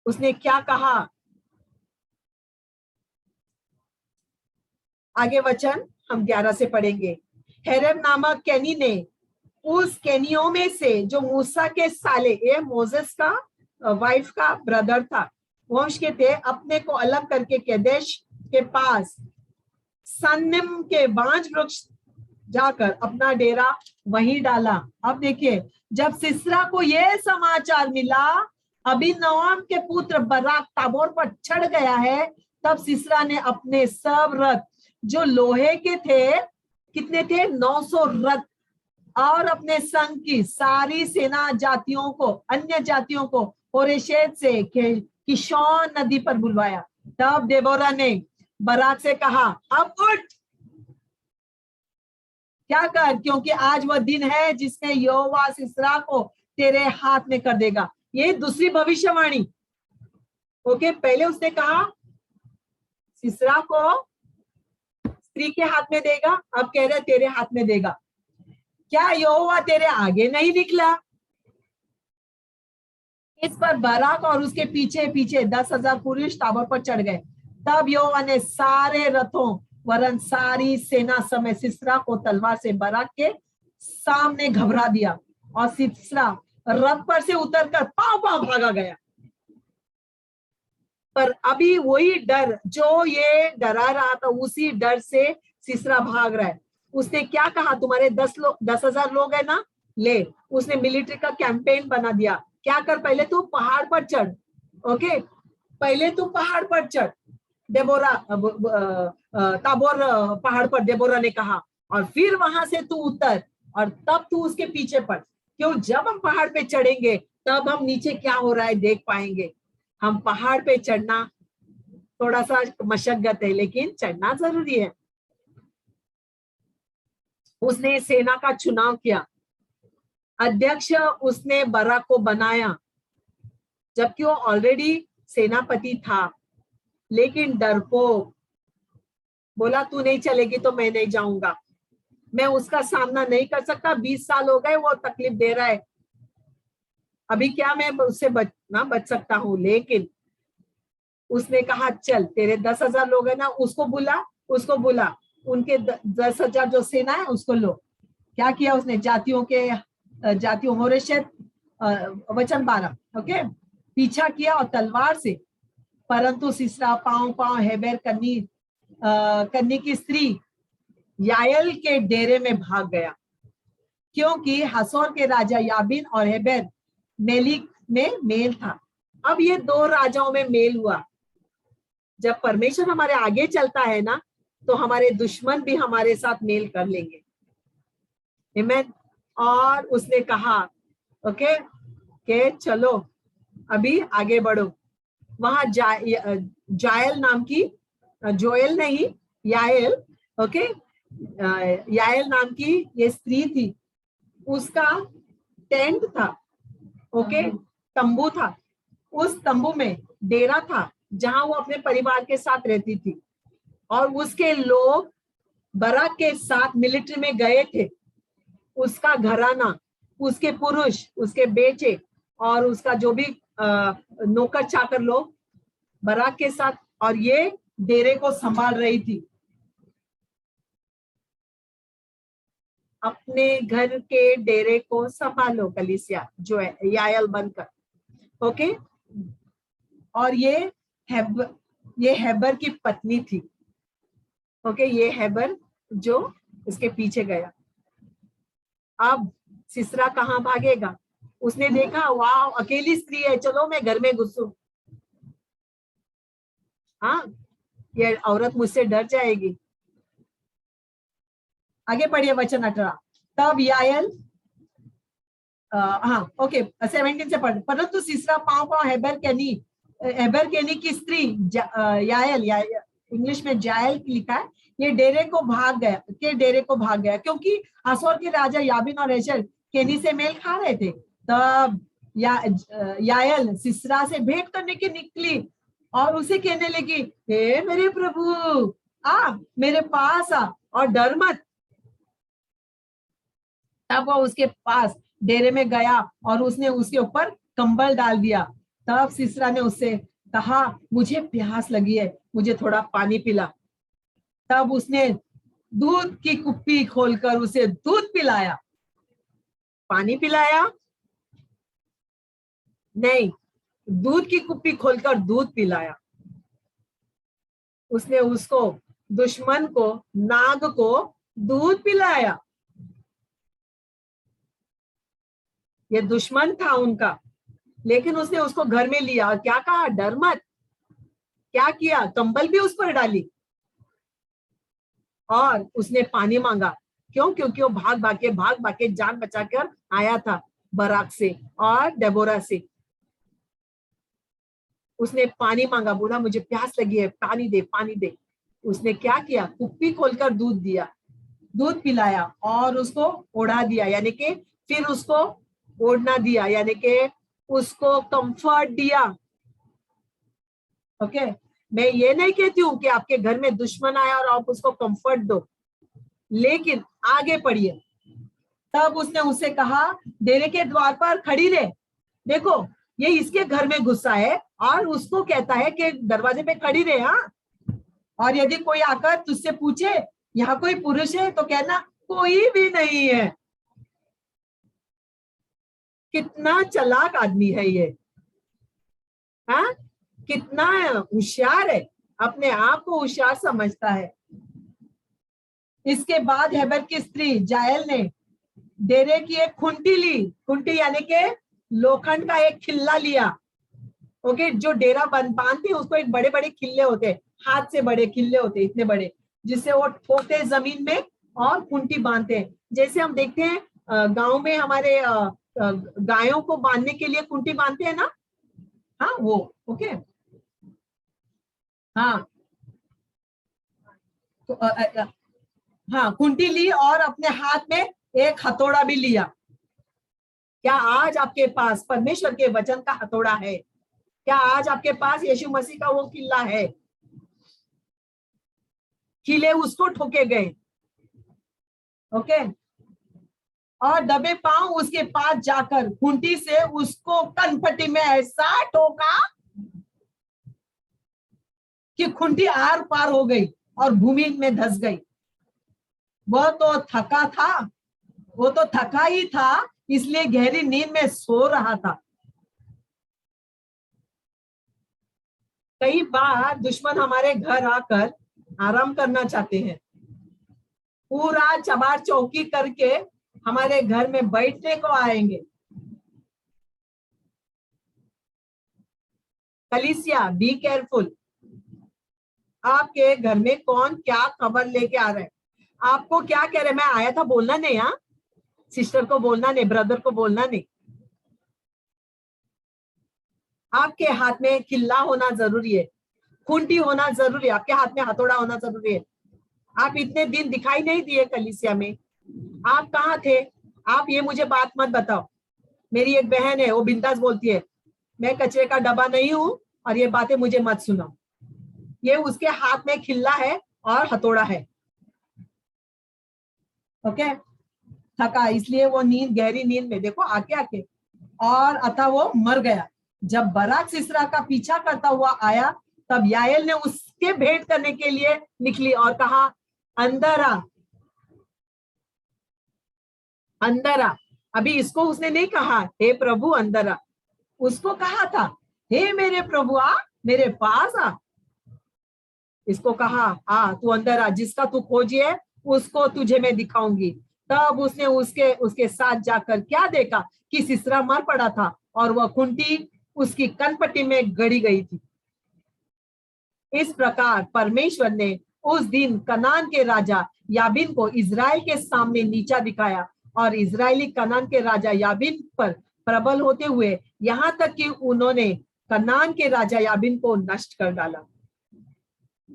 उसने क्या कहा? आगे वचन हम 11 से पढ़ेंगे। हेरेब नामक केनी ने उस केनियों में से जो मूसा के साले, ये मोसेस का वाइफ का ब्रदर था, वंश के थे, अपने को अलग करके केदेश के पास सन्निम के बांज वृक्ष जाकर अपना डेरा वहीं डाला। अब देखिए, जब सिसरा को यह समाचार मिला अबीनोअम के पुत्र बराक ताबोर पर चढ़ गया है, तब सिसरा ने अपने सब रथ जो लोहे के थे, कितने थे, 900 रथ, और अपने संग की सारी सेना जातियों को, अन्य जातियों को होरेशेत से किशोन नदी पर बुलवाया। तब देबोरा ने बराक से कहा, अब उठ, क्या कर, क्योंकि आज वह दिन है जिसमें यहोवा सिसरा को तेरे हाथ में कर देगा। ये दूसरी भविष्यवाणी। ओके, पहले उसने कहा सिसरा को स्त्री के हाथ में देगा, अब कह रहे तेरे हाथ में देगा। क्या यहोवा तेरे आगे नहीं निकला? इस पर बराक और उसके पीछे पीछे 10,000 पुरुष ताबोर पर चढ़ गए। तब यहोवा ने सारे रथों वरन सारी सेना समेत सिसरा को तलवार से बराक के सामने घबरा दिया, और सिसरा रथ पर से उतरकर पांव पांव भागा गया। पर अभी वही डर जो ये डरा रहा था, उसी डर से सिसरा भाग रहा है। उसने क्या कहा, तुम्हारे 10,000 लोग है ना, ले। उसने मिलिट्री का कैंपेन बना दिया। क्या कर, पहले तू पहाड़ पर चढ़। ओके, पहले तू पहाड़ पर चढ़, देबोरा ताबोर पहाड़ पर देबोरा ने कहा, और फिर वहां से तू उतर और तब तू उसके पीछे पड़। क्यों, जब हम पहाड़ पे चढ़ेंगे तब हम नीचे क्या हो रहा है देख पाएंगे। हम पहाड़ पे चढ़ना थोड़ा सा मशक्कत है, लेकिन चढ़ना जरूरी है। उसने सेना का चुनाव किया, अध्यक्ष उसने बराक को बनाया, जबकि वो ऑलरेडी सेनापति था, लेकिन डरपोक बोला तू नहीं चलेगी तो मैं नहीं जाऊंगा, मैं उसका सामना नहीं कर सकता। 20 साल हो गए वो तकलीफ दे रहा है, अभी क्या मैं उससे बच सकता हूं। लेकिन उसने कहा चल, तेरे 10,000 लोग है ना, उसको बुला, उनके 10,000 जो सेना है उसको लो। क्या किया उसने, जातियों होरेशेत वचन 12, ओके, पीछा किया और तलवार से, परंतु सिसरा पांव हेबर कन्नी की स्त्री यायल के डेरे में भाग गया, क्योंकि हसोर के राजा याबिन और हेबर मेलिक में मेल था। अब ये दो राजाओं में मेल हुआ। जब परमेश्वर हमारे आगे चलता है ना, तो हमारे दुश्मन भी हमारे साथ मेल कर लेंगे। आमीन। और उसने कहा ओके के चलो अभी आगे बढ़ो। वहां जायल नाम की, जोयल नहीं, यायल, ओके, यायल नाम की ये स्त्री थी, उसका टेंट था, ओके, तंबू था। उस तंबू में डेरा था जहां वो अपने परिवार के साथ रहती थी, और उसके लोग बराक के साथ मिलिट्री में गए थे। उसका घराना, उसके पुरुष, उसके बेटे और उसका जो भी नौकर चाकर लोग बराक के साथ, और ये डेरे को संभाल रही थी, अपने घर के डेरे को संभालो कलीसिया, जो है यायल बनकर, ओके। और ये हेबर की पत्नी थी, ओके, ये हेबर जो इसके पीछे गया। अब सिसरा कहाँ भागेगा? उसने देखा वाह अकेली स्त्री है, चलो मैं घर में घुसूं। हाँ, ये औरत मुझसे डर जाएगी। आगे पढ़िए वचन 18। तब यायल, हाँ ओके 17 से पढ़। परंतु सिसरा पांव हेबर केनी की स्त्री यायल, इंग्लिश में जायल लिखा है, ये डेरे को भाग गया, क्योंकि हासोर के राजा याबिन और हेशर केनी से मेल खा रहे थे। तब यायल सिसरा से भेंट करने की निकली और उसे कहने लगी, हे मेरे प्रभु, मेरे पास आ और डर मत। तब वो उसके पास डेरे में गया और उसने उसके ऊपर कंबल डाल दिया। तब सिसरा ने उससे कहा, मुझे प्यास लगी है, मुझे थोड़ा पानी पिला। तब उसने दूध की कुप्पी खोलकर उसे दूध पिलाया। पानी पिलाया नहीं, दूध की कुप्पी खोलकर दूध पिलाया। उसने उसको, दुश्मन को, नाग को दूध पिलाया। ये दुश्मन था उनका, लेकिन उसने उसको घर में लिया और क्या कहा, डर मत। क्या किया, कंबल भी उस पर डाली और उसने पानी मांगा। क्यों? क्योंकि वो भाग भाग के जान बचाकर आया था बराक से और डेबोरा से। उसने पानी मांगा, बोला मुझे प्यास लगी है, पानी दे पानी दे। उसने क्या किया, कुप्पी खोलकर दूध दिया, दूध पिलाया और उसको ओढ़ा दिया, यानी कि फिर उसको ओढ़ना दिया, यानी कि उसको कंफर्ट दिया। ओके, मैं ये नहीं कहती हूँ कि आपके घर में दुश्मन आया और आप उसको कंफर्ट दो, लेकिन आगे पढ़िए। तब उसने उसे कहा, डेरे के द्वार पर खड़ी रहे। देखो, ये इसके घर में गुस्सा है और उसको कहता है कि दरवाजे पे खड़ी रहे। हाँ, और यदि कोई आकर तुझसे पूछे यहाँ कोई पुरुष है, तो कहना कोई भी नहीं है। कितना चालाक आदमी है ये, हाँ, कितना होशियार है, अपने आप को होशियार समझता है। इसके बाद हेबर की स्त्री जायल ने डेरे की एक खुंटी ली। खुंटी यानी के लोखंड का एक खिल्ला लिया। ओके, जो डेरा बांधते उसको एक बड़े बड़े खिल्ले होते, हाथ से बड़े खिल्ले होते, इतने बड़े, जिससे वो ठोकते जमीन में और खुंटी बांधते हैं। जैसे हम देखते हैं गांव में हमारे गायों को बांधने के लिए खुंटी बांधते हैं ना। हाँ वो, ओके, हाँ तो, हाँ, खुंटी ली और अपने हाथ में एक हथौड़ा भी लिया। क्या आज आपके पास परमेश्वर के वचन का हथौड़ा है? क्या आज आपके पास यीशु मसीह का वो किल्ला है? किले उसको ठोके गए। ओके, और दबे पांव उसके पास जाकर खूंटी से उसको कनपट्टी में ऐसा ठोका कि खूंटी आर पार हो गई और भूमि में धंस गई। वह तो थका था, वो तो थका ही था, इसलिए गहरी नींद में सो रहा था। कई बार दुश्मन हमारे घर आकर आराम करना चाहते हैं, पूरा चबार चौकी करके हमारे घर में बैठने को आएंगे। कलीसिया, बी केयरफुल। आपके घर में कौन क्या खबर लेके आ रहा है, आपको क्या कह रहे, मैं आया था बोलना नहीं, हाँ, सिस्टर को बोलना नहीं, ब्रदर को बोलना नहीं। आपके हाथ में किल्ला होना जरूरी है, खूंटी होना जरूरी है, आपके हाथ में हथौड़ा होना जरूरी है। आप इतने दिन दिखाई नहीं दिए कलीसिया में, आप कहाँ थे? आप ये मुझे बात मत बताओ। मेरी एक बहन है, वो बिंदास बोलती है, मैं कचरे का डब्बा नहीं हूं और ये बातें मुझे मत सुनाओ। ये उसके हाथ में खिल्ला है और हथौड़ा है। ओके, थका, इसलिए वो नींद, गहरी नींद में, देखो आके आके, और अतः वो मर गया। जब बराक सिसरा का पीछा करता हुआ आया, तब याएल ने उसके भेंट करने के लिए निकली और कहा, अंदर आ, अंदर आ। अभी इसको उसने नहीं कहा हे प्रभु अंदर आ, उसको कहा था हे मेरे प्रभु आ, मेरे पास आ। इसको कहा आ, तू अंदर आ, जिसका तू खोजी है उसको तुझे मैं दिखाऊंगी। तब उसने उसके उसके साथ जाकर क्या देखा कि सिसरा मर पड़ा था और वह खूंटी उसकी कनपट्टी में गड़ी गई थी। इस प्रकार परमेश्वर ने उस दिन कनान के राजा याबीन को इजराइल के सामने नीचा दिखाया और इजरायली कनान के राजा याबीन पर प्रबल होते हुए यहाँ तक कि उन्होंने कनान के राजा याबीन को नष्ट कर डाला।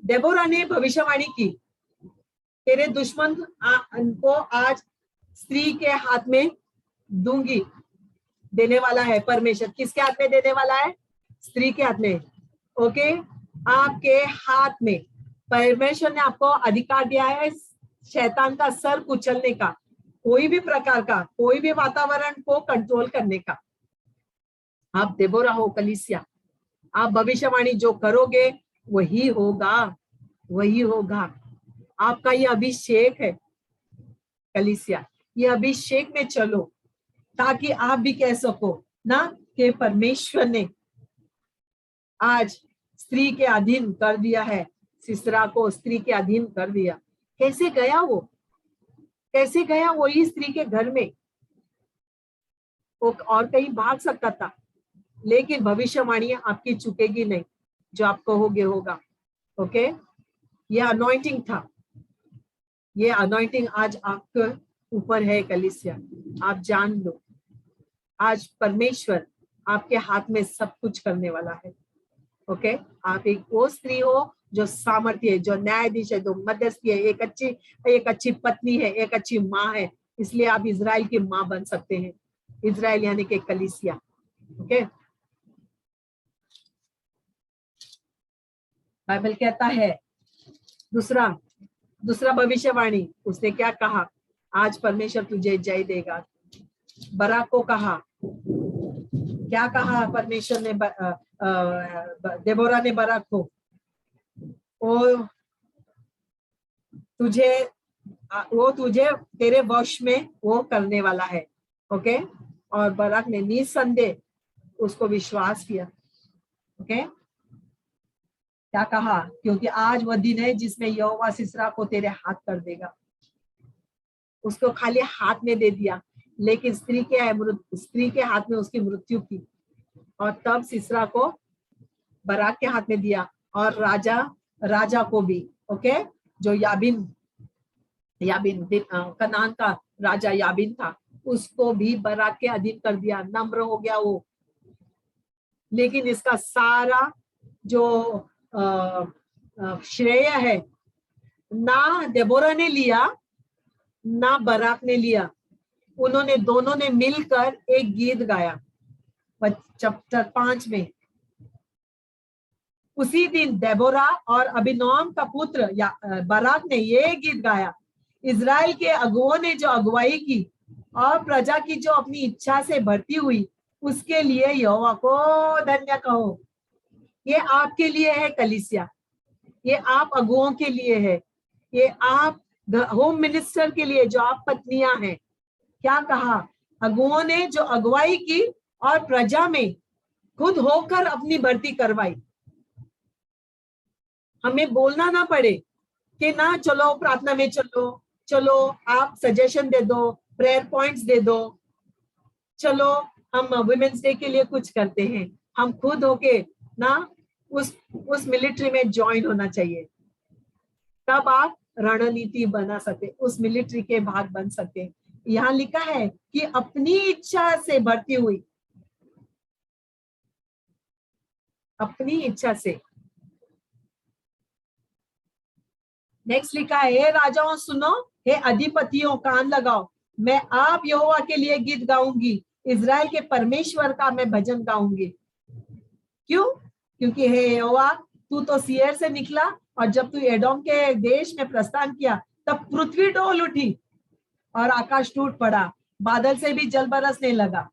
डेबोरा ने भविष्यवाणी की, तेरे दुश्मन को आज स्त्री के हाथ में दूंगी, देने वाला है परमेश्वर। किसके हाथ में देने वाला है? स्त्री के हाथ में। ओके, आपके हाथ में परमेश्वर ने आपको अधिकार दिया है शैतान का सर कुचलने का, कोई भी प्रकार का, कोई भी वातावरण को कंट्रोल करने का। आप देबोरा हो कलीसिया, आप भविष्यवाणी जो करोगे वही होगा, वही होगा। आपका ये अभिषेक है कलीसिया, ये अभिषेक में चलो ताकि आप भी कह सको ना कि परमेश्वर ने आज स्त्री के अधीन कर दिया है, सिसरा को स्त्री के अधीन कर दिया। कैसे गया वो, कैसे गया वही स्त्री के घर में? वो और कहीं भाग सकता था, लेकिन भविष्यवाणी आपकी चुकेगी नहीं, जो आप कहोगे होगा। ओके, ये अनॉइंटिंग था, ये अनॉइंटिंग आज आपके ऊपर है कलीसिया, आप जान लो। आज परमेश्वर आपके हाथ में सब कुछ करने वाला है। ओके, आप एक वो स्त्री हो जो सामर्थ्य है, जो न्यायाधीश है, जो मध्यस्थी है, एक अच्छी पत्नी है, एक अच्छी माँ है। इसलिए आप इजराइल की माँ बन सकते हैं, इजराइल यानी कि कलीसिया। ओके, बाइबल कहता है दूसरा भविष्यवाणी, उसने क्या कहा? आज परमेश्वर तुझे जय देगा। बराक को कहा, क्या कहा परमेश्वर ने? देबोरा ने बराक को, वो तुझे तेरे वश में वो करने वाला है। ओके, और बराक ने निसंदेह उसको विश्वास किया। ओके, क्या कहा? क्योंकि आज वह दिन है जिसमें यहोवा सिसरा को तेरे हाथ कर देगा। उसको खाली हाथ में दे दिया, लेकिन स्त्री के हाथ में उसकी मृत्यु की, और तब सिसरा को बराक के हाथ में दिया, और राजा को भी। ओके, जो याबिन कनान का राजा याबिन था, उसको भी बराक के अधीन कर दिया। नम्र हो गया वो। लेकिन इसका सारा जो श्रेय है ना देबोरा ने लिया ना बराक ने लिया। उन्होंने दोनों ने मिलकर एक गीत गाया चैप्टर 5 में। उसी दिन देबोरा और अभिनोम का पुत्र बराक ने ये गीत गाया, इजराइल के अगुओं ने जो अगुवाई की और प्रजा की जो अपनी इच्छा से भरती हुई, उसके लिए यहोवा को धन्य कहो। ये आपके लिए है कलीसिया, ये आप अगुओं के लिए है, ये आप होम मिनिस्टर के लिए, जो आप पत्नियां हैं। क्या कहा? अगुओं ने जो अगुवाई की और प्रजा में खुद होकर अपनी भर्ती करवाई। हमें बोलना ना पड़े कि ना चलो प्रार्थना में चलो आप सजेशन दे दो, प्रेयर पॉइंट्स दे दो, चलो हम वुमेन्स डे के लिए कुछ करते हैं। हम खुद होके ना उस मिलिट्री में ज्वाइन होना चाहिए, तब आप रणनीति बना सके, उस मिलिट्री के भाग बन सके। यहाँ लिखा है कि अपनी इच्छा से भर्ती हुई, अपनी इच्छा से। नेक्स्ट लिखा है, हे राजाओं सुनो, हे अधिपतियों कान लगाओ, मैं आप यहोवा के लिए गीत गाऊंगी, इजराइल के परमेश्वर का मैं भजन गाऊंगी। क्यों? क्योंकि हे यहोवा, तू तो सीयर से निकला, और जब तू एडोम के देश में प्रस्थान किया, तब पृथ्वी डोल उठी और आकाश टूट पड़ा, बादल से भी जल बरसने लगा।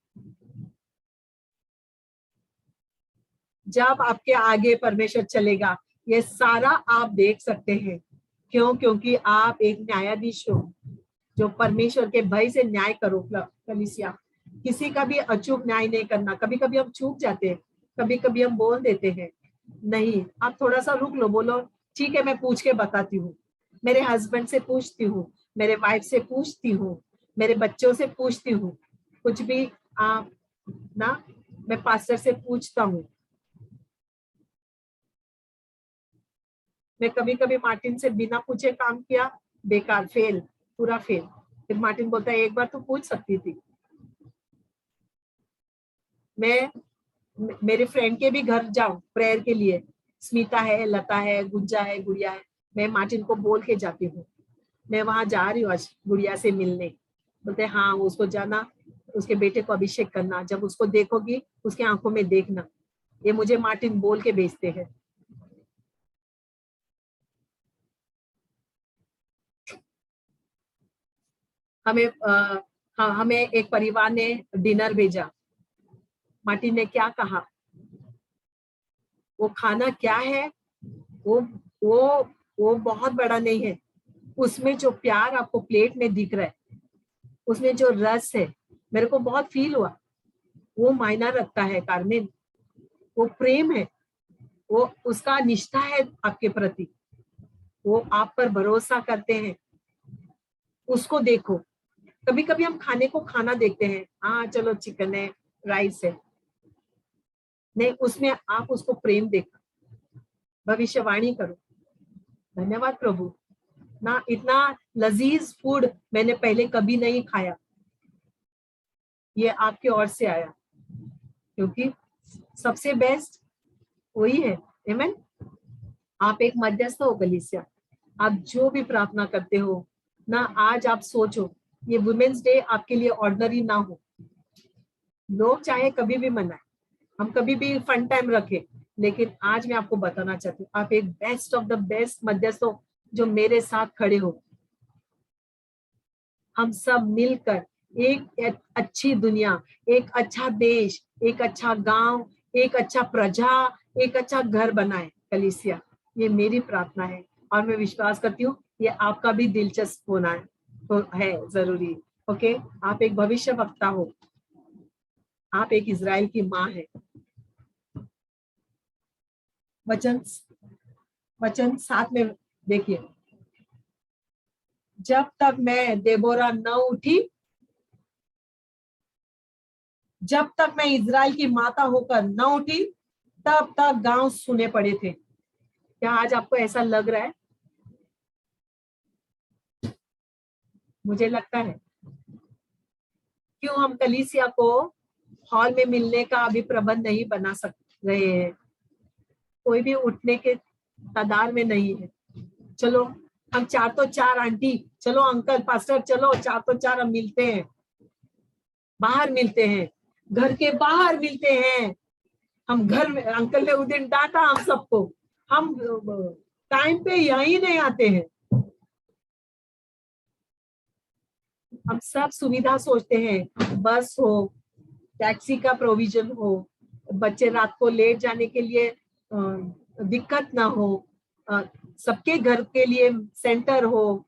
जब आपके आगे परमेश्वर चलेगा, ये सारा आप देख सकते हैं। क्यों? क्योंकि आप एक न्यायाधीश हो, जो परमेश्वर के भय से न्याय करो कलीसिया। किसी का भी अचूक न्याय नहीं करना। कभी कभी हम चूक जाते हैं, कभी कभी हम बोल देते हैं। नहीं, आप थोड़ा सा रुक लो, बोलो ठीक है मैं पूछ के बताती हूँ, मेरे हस्बैंड से पूछती हूँ, मेरे वाइफ से पूछती हूँ, मेरे बच्चों से पूछती हूँ, कुछ भी आप ना, मैं पास्टर से पूछता हूँ। मैं कभी कभी मार्टिन से बिना पूछे काम किया, बेकार, फेल, पूरा फेल। फिर मार्टिन बोलता है एक बार तो पूछ सकती थी। मैं मेरे फ्रेंड के भी घर जाऊं प्रेयर के लिए, स्मिता है, लता है, गुंजा है, गुड़िया है, मैं मार्टिन को बोल के जाती हूँ मैं वहां जा रही हूँ आज गुड़िया से मिलने। बोलते हाँ, उसको जाना, उसके बेटे को अभिषेक करना, जब उसको देखोगी उसके आंखों में देखना। ये मुझे मार्टिन बोल के भेजते हैं। हमें एक परिवार ने डिनर भेजा। मार्टिन ने क्या कहा? वो खाना क्या है? वो वो वो बहुत बड़ा नहीं है, उसमें जो प्यार आपको प्लेट में दिख रहा है, उसमें जो रस है, मेरे को बहुत फील हुआ, वो मायना रखता है कार्मेन। वो प्रेम है, वो उसका निष्ठा है आपके प्रति, वो आप पर भरोसा करते हैं। उसको देखो। कभी कभी हम खाने को खाना देखते हैं, हाँ चलो चिकन है, राइस है, नहीं, उसमें आप उसको प्रेम देखो, भविष्यवाणी करो। धन्यवाद प्रभु, ना इतना लजीज फूड मैंने पहले कभी नहीं खाया, ये आपके ओर से आया, क्योंकि सबसे बेस्ट वही है। आमेन। आप एक मध्यस्थ हो कलीसिया, आप जो भी प्रार्थना करते हो ना, आज आप सोचो ये वुमेन्स डे आपके लिए ऑर्डिनरी ना हो। लोग चाहे कभी भी मनाए, हम कभी भी फन टाइम रखें, लेकिन आज मैं आपको बताना चाहती हूँ, आप एक बेस्ट ऑफ द बेस्ट मध्यस्थ हो जो मेरे साथ खड़े हो। हम सब मिलकर एक अच्छी दुनिया, एक अच्छा देश, एक अच्छा गांव, एक अच्छा प्रजा, एक अच्छा घर बनाए कलीसिया। ये मेरी प्रार्थना है और मैं विश्वास करती हूँ ये आपका भी दिलचस्प होना है, तो है जरूरी। ओके, आप एक भविष्य वक्ता हो, आप एक इजराइल की माँ है। वचन 7 में देखिए, जब तक मैं देबोरा न उठी, जब तक मैं इजराइल की माता होकर न उठी, तब तक गांव सुने पड़े थे। क्या आज आपको ऐसा लग रहा है? मुझे लगता है क्यों हम कलीसिया को हॉल में मिलने का अभी प्रबंध नहीं बना सक रहे हैं। कोई भी उठने के तादार में नहीं है। चलो हम 4 तो 4 आंटी, चलो अंकल पास्टर, चलो 4 तो 4 हम मिलते हैं, बाहर मिलते हैं, घर के बाहर मिलते हैं। हम घर में, अंकल ने उस दिन डांटा हम सबको, हम टाइम पे यहीं नहीं आते हैं। हम सब सुविधा सोचते हैं, बस हो, टैक्सी का प्रोविजन हो, बच्चे रात को लेट जाने के लिए दिक्कत ना हो, सबके घर के लिए सेंटर हो,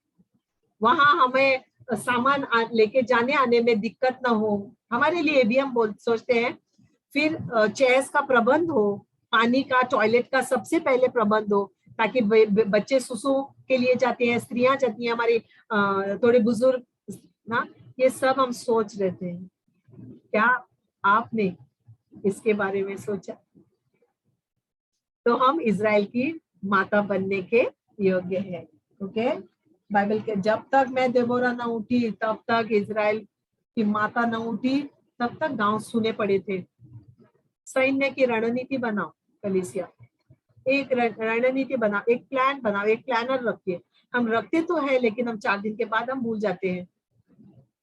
वहां हमें सामान लेके जाने आने में दिक्कत ना हो, हमारे लिए भी हम सोचते हैं। फिर चेयर्स का प्रबंध हो, पानी का, टॉयलेट का सबसे पहले प्रबंध हो, ताकि बच्चे सुसु के लिए जाते हैं, स्त्रियां जाती हैं, हमारे थोड़े बुजुर्ग ना, ये सब हम सोच लेते हैं। क्या आपने इसके बारे में सोचा? तो हम इजराइल की माता बनने के योग्य हैं। ओके, बाइबल के, जब तक मैं देबोरा न उठी तब तक इजराइल की माता न उठी, तब तक गांव सुने पड़े थे। सैन्य की रणनीति बनाओ कलीसिया, एक रणनीति बनाओ, एक प्लान बनाओ, एक प्लानर रखिए। हम रखते तो है, लेकिन हम 4 दिन के बाद हम भूल जाते हैं।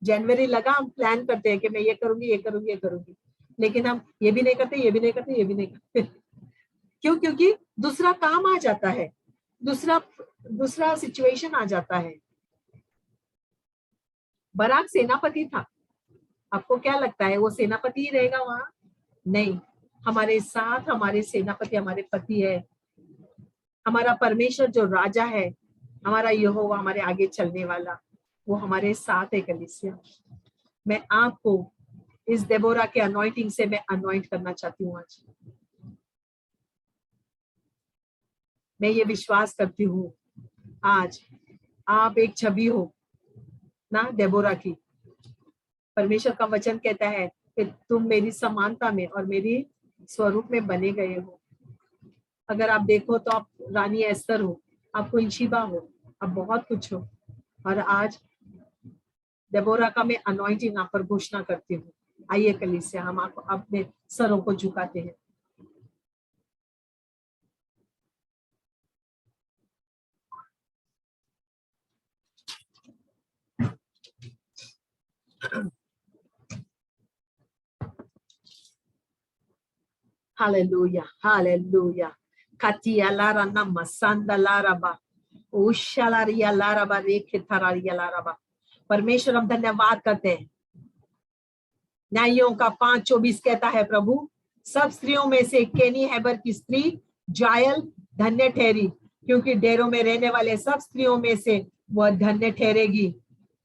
जनवरी लगा, हम प्लान करते हैं कि मैं ये करूंगी, ये करूंगी, ये करूंगी, लेकिन हम ये भी नहीं करते, ये भी नहीं करते, ये भी नहीं करते। क्यों? क्योंकि दूसरा काम आ जाता है, दूसरा सिचुएशन आ जाता है। बराक सेनापति था, आपको क्या लगता है वो सेनापति ही रहेगा वहां? नहीं, हमारे साथ हमारे सेनापति हमारे पति है, हमारा परमेश्वर जो राजा है, हमारा यहोवा, हमारे आगे चलने वाला, वो हमारे साथ है कलीसिया। मैं आपको इस देबोरा के अनॉइंटिंग से मैं अनॉइंट करना चाहती हूँ आज। मैं ये विश्वास करती हूँ आज आप एक छवि हो ना देबोरा की। परमेश्वर का वचन कहता है कि तुम मेरी समानता में और मेरी स्वरूप में बने गए हो। अगर आप देखो तो आप रानी एस्तर हो, आप क्वीन शीबा हो, आप बहुत कुछ हो, और आज देबोरा का मैं अनॉइंटिंग आप पर घोषणा करती हूँ। आइए कलीसिया, हम आपको अपने सरों को झुकाते हैं। Hallelujah, hallelujah. कातिया लारा ना मसांदा लाराबा, उशालारिया लाराबा, रेखे थरारिया लाराबा। परमेश्वर हम धन्यवाद करते हैं। न्यायों का 5:24 कहता है, प्रभु सब स्त्रियों में से केनी हैबर की स्त्री जायल धन्य ठहरी, क्योंकि डेरों में रहने वाले सब स्त्रियों में से वह धन्य ठहरेगी।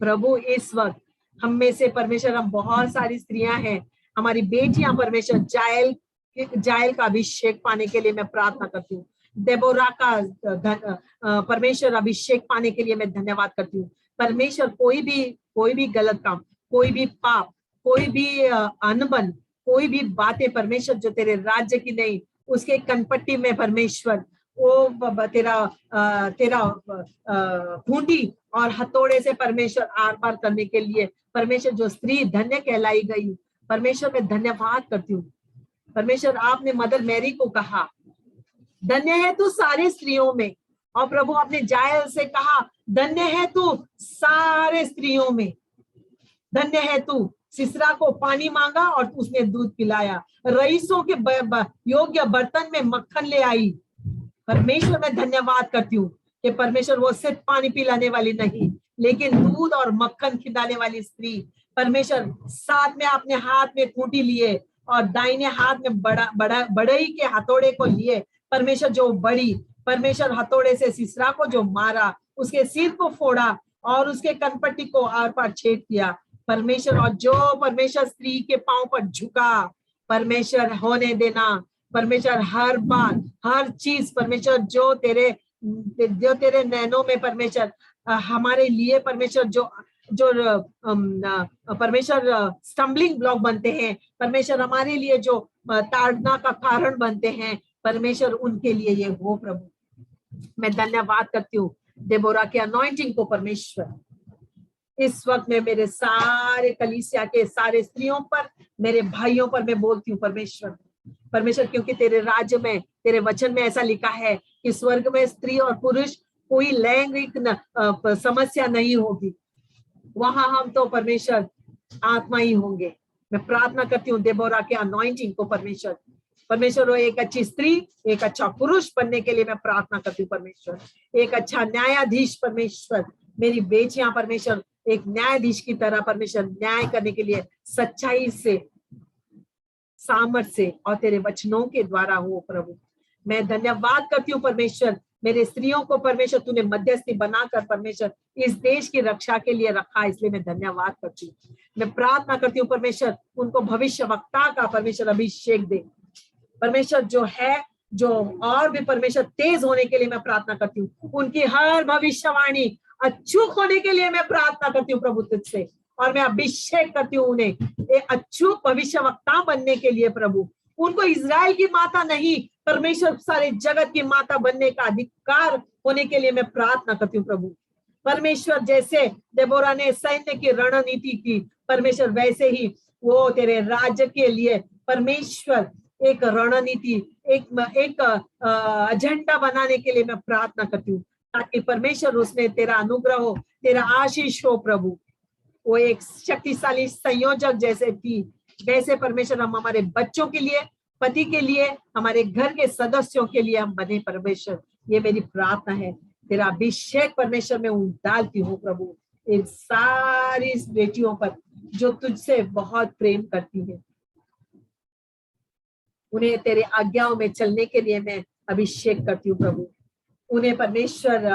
प्रभु इस वक्त हम में से परमेश्वर, हम बहुत सारी स्त्रियां हैं, हमारी बेटियां परमेश्वर जायल का अभिषेक पाने के लिए मैं प्रार्थना करती हूँ। देबोरा का परमेश्वर अभिषेक पाने के लिए मैं धन्यवाद करती हूँ। परमेश्वर कोई भी गलत काम, कोई भी पाप, कोई भी अनबन, कोई भी बातें परमेश्वर जो तेरे राज्य की नहीं, उसके कनपट्टी में परमेश्वर वो तेरा खूंटी और हथौड़े से परमेश्वर आर पार करने के लिए परमेश्वर जो स्त्री धन्य कहलाई गई, परमेश्वर मैं धन्यवाद करती हूँ। परमेश्वर आपने मदर मैरी को कहा धन्य है तू सारे स्त्रियों में, और प्रभु आपने जायल से कहा धन्य है तू सारे स्त्रियों में, धन्य है तू। सिसरा को पानी मांगा और उसने दूध पिलाया, रईसों के योग्य बर्तन में मक्खन ले आई। परमेश्वर मैं धन्यवाद करती हूँ कि परमेश्वर वो सिर्फ पानी पिलाने वाली नहीं, लेकिन दूध और मक्खन खिलाने वाली स्त्री। परमेश्वर साथ में अपने हाथ में खूंटी लिए और दाहिने हाथ में बढ़ई के हथौड़े को लिए, परमेश्वर जो बड़ी, परमेश्वर हथौड़े से सिसरा को जो मारा, उसके सिर को फोड़ा और उसके कनपट्टी को आर पार छेद किया परमेश्वर। और जो परमेश्वर स्त्री के पांव पर झुका, परमेश्वर होने देना परमेश्वर, हर बात हर चीज परमेश्वर जो तेरे नैनों में परमेश्वर हमारे लिए परमेश्वर जो परमेश्वर स्टम्बलिंग ब्लॉक बनते हैं, परमेश्वर हमारे लिए जो ताड़ना का कारण बनते हैं, परमेश्वर उनके लिए ये हो। प्रभु मैं धन्यवाद करती हूँ देबोरा के अनॉइंटिंग को परमेश्वर। इस वक्त में मेरे सारे कलीसिया के सारे स्त्रियों पर, मेरे भाइयों पर मैं बोलती हूँ परमेश्वर, क्योंकि तेरे राज्य में, तेरे वचन में ऐसा लिखा है कि स्वर्ग में स्त्री और पुरुष कोई लैंगिक समस्या नहीं होगी, वहां हम तो परमेश्वर आत्मा ही होंगे। मैं प्रार्थना करती हूँ देबोरा के अनॉइंटिंग को परमेश्वर वो एक अच्छी स्त्री, एक अच्छा पुरुष बनने के लिए मैं प्रार्थना करती हूँ परमेश्वर। एक अच्छा न्यायाधीश परमेश्वर, मेरी बेटियां परमेश्वर एक न्यायाधीश की तरह परमेश्वर न्याय करने के लिए सच्चाई से, सामर्थ से और तेरे वचनों के द्वारा हो। प्रभु मैं धन्यवाद करती हूँ परमेश्वर, मेरे स्त्रियों को परमेश्वर तूने मध्यस्थी बनाकर परमेश्वर इस देश की रक्षा के लिए रखा, इसलिए मैं धन्यवाद करती हूँ। मैं प्रार्थना करती हूँ परमेश्वर उनको भविष्यवक्ता का परमेश्वर अभिषेक दे परमेश्वर, जो है जो और भी परमेश्वर तेज होने के लिए मैं प्रार्थना करती हूँ। उनकी हर भविष्यवाणी अचूक होने के लिए मैं प्रार्थना करती हूँ प्रभु तुझसे, और मैं अभिषेक करती हूँ उन्हें एक अचूक भविष्यवक्ता बनने के लिए। प्रभु उनको इजराइल की माता नहीं, परमेश्वर सारे जगत की माता बनने का अधिकार होने के लिए मैं प्रार्थना करती हूँ। प्रभु परमेश्वर जैसे देबोरा ने सैन्य की रणनीति की परमेश्वर, वैसे ही वो तेरे राज्य के लिए परमेश्वर एक रणनीति, एक एजेंडा बनाने के लिए मैं प्रार्थना करती हूँ, ताकि परमेश्वर उसमें तेरा अनुग्रह हो, तेरा आशीष हो। प्रभु वो एक शक्तिशाली संयोजक जैसे थी, वैसे परमेश्वर हम हमारे बच्चों के लिए, पति के लिए, हमारे घर के सदस्यों के लिए हम बने परमेश्वर। ये मेरी प्रार्थना है। तेरा अभिषेक परमेश्वर में डालती हूँ प्रभु इन सारी बेटियों पर जो तुझसे बहुत प्रेम करती है, उन्हें तेरे आज्ञाओं में चलने के लिए मैं अभिषेक करती हूँ। प्रभु उन्हें परमेश्वर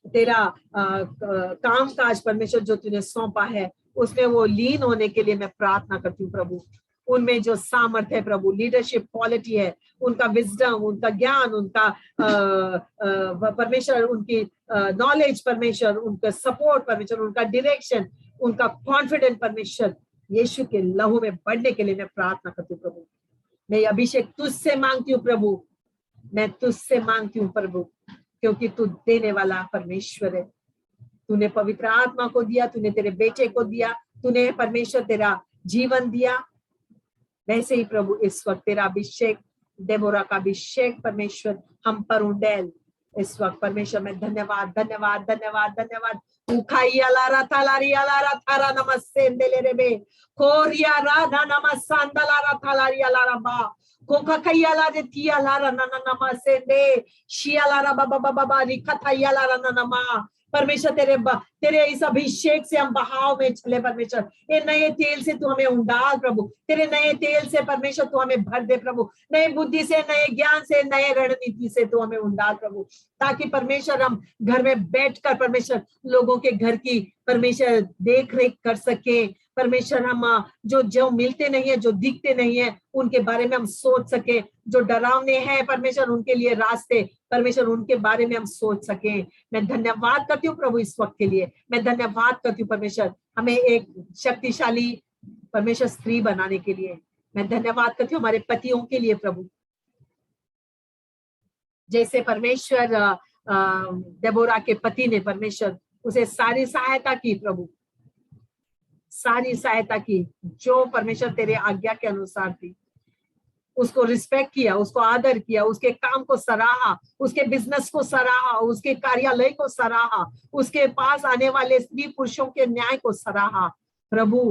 तेरा काम काज परमेश्वर जो तूने सौंपा है उसमें वो लीन होने के लिए मैं प्रार्थना करती हूँ। प्रभु उनमें जो सामर्थ्य है प्रभु, लीडरशिप क्वालिटी है, उनका विजडम, उनका ज्ञान, उनका परमेश्वर उनकी नॉलेज परमेश्वर, उनका सपोर्ट परमेश्वर, उनका डायरेक्शन, उनका कॉन्फिडेंट परमेश्वर यीशु के लहू में बढ़ने के लिए मैं प्रार्थना करती हूँ। प्रभु मैं अभिषेक तुझसे मांगती हूँ प्रभु, मैं तुझसे मांगती हूँ प्रभु, क्योंकि तू देने वाला परमेश्वर है। तूने पवित्र आत्मा को दिया, तूने तेरे बेटे को दिया, तूने परमेश्वर तेरा जीवन दिया, वैसे ही प्रभु इस वक्त तेरा अभिषेक, देबोरा का अभिषेक परमेश्वर हम पर उंडेल इस वक्त परमेश्वर। मैं धन्यवाद धन्यवाद धन्यवाद धन्यवाद उखाइया लारा थालारिया लारा थारा नमस्ते देले रे बे कोरिया राधा नमस्संदलारा थालारिया लारा बा कोका कयला रे तियाला नमा से दे शियाला बाबा बाबा रिखथायाला नमा। परमेश्वर तेरे इस अभिषेक से हम बहाव में चले परमेश्वर। ये नए तेल से तू हमें उंडाल प्रभु, तेरे नए तेल से परमेश्वर तू हमें भर दे प्रभु, नए बुद्धि से, नए ज्ञान से, नए रणनीति से तू हमें उंडाल प्रभु, ताकि परमेश्वर हम घर में बैठकर परमेश्वर लोगों के घर की परमेश्वर देख रेख कर सके। परमेश्वर हम जो मिलते नहीं है, जो दिखते नहीं है, उनके बारे में हम सोच सके। जो डरावने हैं परमेश्वर उनके लिए रास्ते परमेश्वर उनके बारे में हम सोच सके। मैं धन्यवाद करती हूँ प्रभु इस वक्त के लिए। मैं धन्यवाद करती हूँ परमेश्वर हमें एक शक्तिशाली परमेश्वर स्त्री बनाने के लिए। मैं धन्यवाद करती हूँ हमारे पतियों के लिए प्रभु, जैसे परमेश्वर देबोरा के पति ने परमेश्वर उसे सारी सहायता की प्रभु, सारी सहायता की जो परमेश्वर तेरे आज्ञा के अनुसार थी। उसको रिस्पेक्ट किया, उसको आदर किया, उसके काम को सराहा, उसके बिजनेस को सराहा, उसके कार्यालय को सराहा, उसके पास आने वाले स्त्री पुरुषों के न्याय को सराहा प्रभु।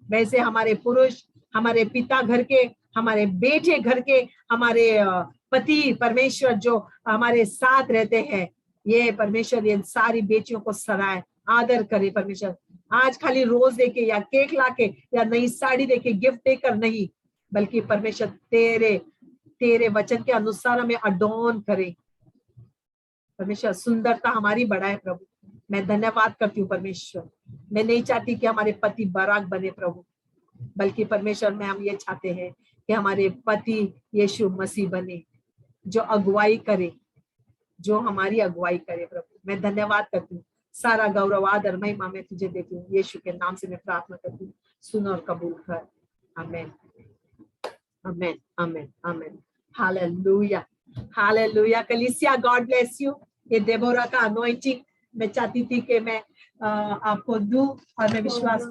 वैसे हमारे पुरुष, हमारे पिता घर के, हमारे बेटे घर के, हमारे पति परमेश्वर जो हमारे साथ रहते हैं, ये परमेश्वर इन सारी बेटियों को सराहे, आदर करे परमेश्वर। आज खाली रोज देके या केक लाके या नई साड़ी देके गिफ्ट देकर नहीं, बल्कि परमेश्वर तेरे वचन के अनुसार हमें अडोन करे परमेश्वर। सुंदरता हमारी बढ़ाए प्रभु। मैं धन्यवाद करती हूँ परमेश्वर। मैं नहीं चाहती कि हमारे पति बराक बने प्रभु, बल्कि परमेश्वर में हम ये चाहते हैं कि हमारे पति यीशु मसीह बने, जो अगुवाई करे, जो हमारी अगुवाई करे प्रभु। मैं धन्यवाद करती हूँ। सारा गौरव आदर महिमा मैं तुझे देती हूँ, यीशु के नाम से मैं प्रार्थना करती हूँ। सुन और कबूल कर। आमेन, आमेन, आमेन, आमेन। हालेलुया, हालेलुया। कलीसिया, गॉड ब्लेस यू। ये देबोरा का अनॉइंटिंग मैं चाहती थी कि मैं आपको दूं, और मैं विश्वास